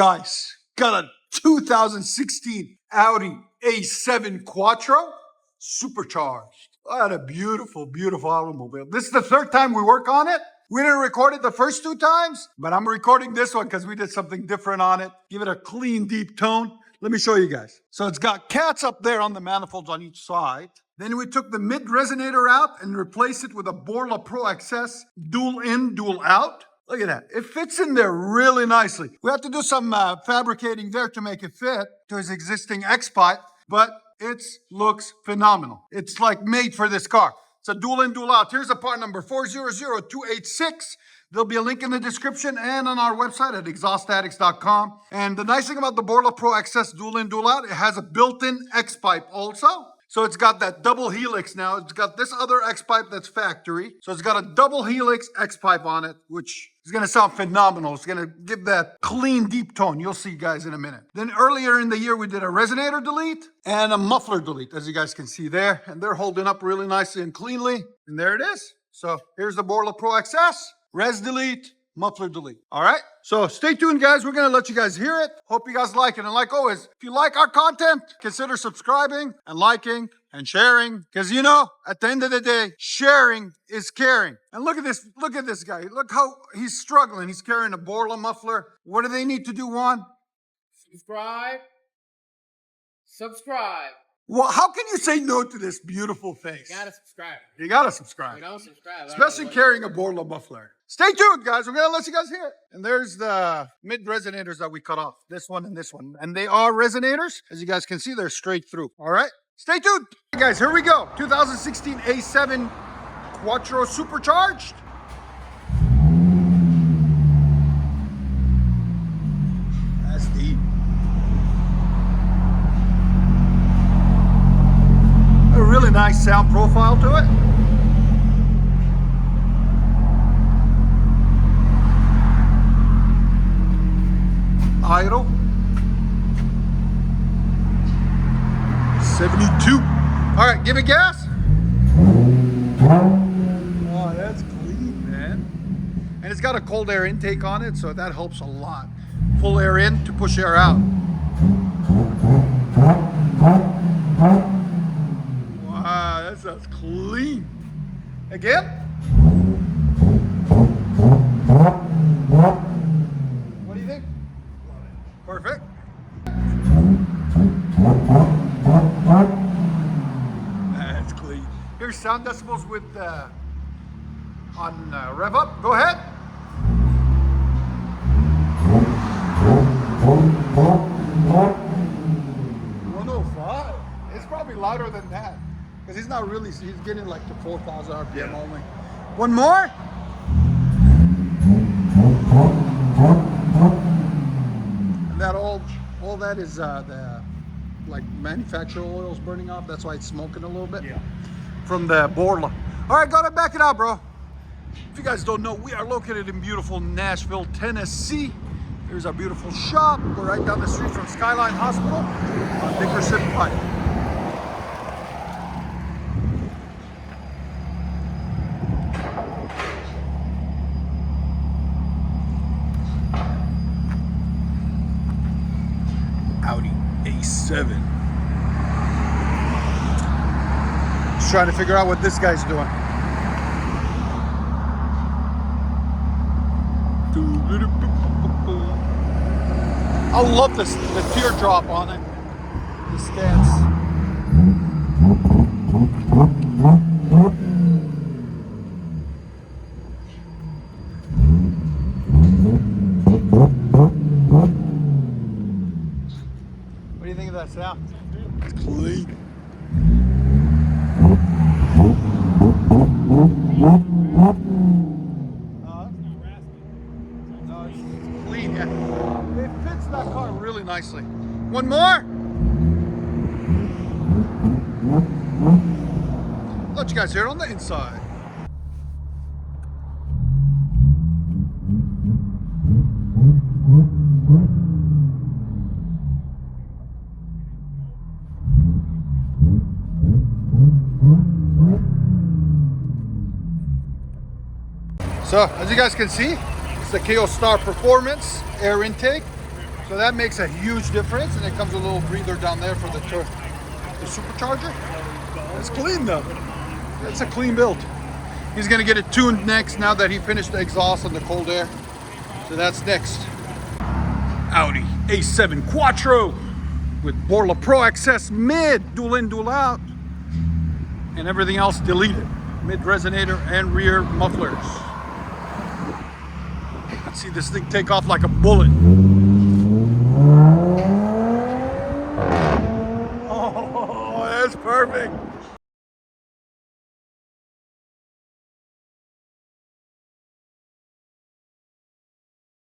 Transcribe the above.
Guys, got a 2016 Audi A7 Quattro Supercharged. What a beautiful, beautiful automobile. This is the third time we work on it. We didn't record it the first two times, but I'm recording this one because we did something different on it. Give it a clean, deep tone. Let me show you guys. So it's got cats up there on the manifolds on each side. Then we took the mid resonator out and replaced it with a Borla ProXS dual in, dual out. Look at that. It fits in there really nicely. We have to do some fabricating there to make it fit to his existing X-Pipe, but it looks phenomenal. It's like made for this car. It's a dual in, dual out. Here's the part number 400286. There'll be a link in the description and on our website at exhaustaddicts.com. And the nice thing about the Borla ProXS dual in, dual out, it has a built-in X-Pipe also. So it's got that double helix now. It's got this other X-Pipe that's factory. So it's got a double helix X-Pipe on it, which is going to sound phenomenal. It's going to give that clean, deep tone. You'll see, guys, in a minute. Then earlier in the year, we did a resonator delete and a muffler delete, as you guys can see there. And they're holding up really nicely and cleanly. And there it is. So here's the Borla ProXS. Res delete, muffler delete. All right? So stay tuned, guys. We're going to let you guys hear it. Hope you guys like it. And like always, if you like our content, consider subscribing and liking and sharing. Because, you know, at the end of the day, sharing is caring. And look at this. Look at this guy. Look how he's struggling. He's carrying a Borla muffler. What do they need to do, Juan? Subscribe. Well, how can you say no to this beautiful face? You gotta subscribe. You gotta subscribe. You don't subscribe. Especially carrying a Borla muffler. Stay tuned, guys. We're gonna let you guys hear it. And there's the mid resonators that we cut off. This one and this one. And they are resonators. As you guys can see, they're straight through. All right? Stay tuned. Hey guys, here we go. 2016 A7 Quattro Supercharged. That's deep. A really nice sound profile to it. Idle. 72. All right, give it gas. Oh, that's clean, man. And it's got a cold air intake on it, so that helps a lot. Full air in to push air out. Wow, that sounds clean. Again. What do you think? Perfect. That's clean. Here's sound decibels with on rev up. Go ahead. 105. It's probably louder than that because he's not really. He's getting like to 4,000 RPM only. One more. And that all that is the like manufacturer oils burning off. That's why it's smoking a little bit. Yeah. From the Borla. All right, gotta back it out, bro. If you guys don't know, we are located in beautiful Nashville, Tennessee. Here's our beautiful shop. We're right down the street from Skyline Hospital on Dickerson Pike. Audi A7. Just trying to figure out what this guy's doing. I love this, the teardrop on it. The stance. What do you think of that sound? It's clean. No, it's clean, yeah. It fits that car really nicely. One more. Let you guys hear it on the inside. So, as you guys can see, it's the KO Star Performance air intake. So that makes a huge difference, and it comes with a little breather down there for the supercharger. It's clean though. It's a clean build. He's gonna get it tuned next now that he finished the exhaust and the cold air. So that's next. Audi A7 Quattro with Borla ProXS mid, dual in, dual out, and everything else deleted. Mid resonator and rear mufflers. Let's see this thing take off like a bullet. Oh, that's perfect.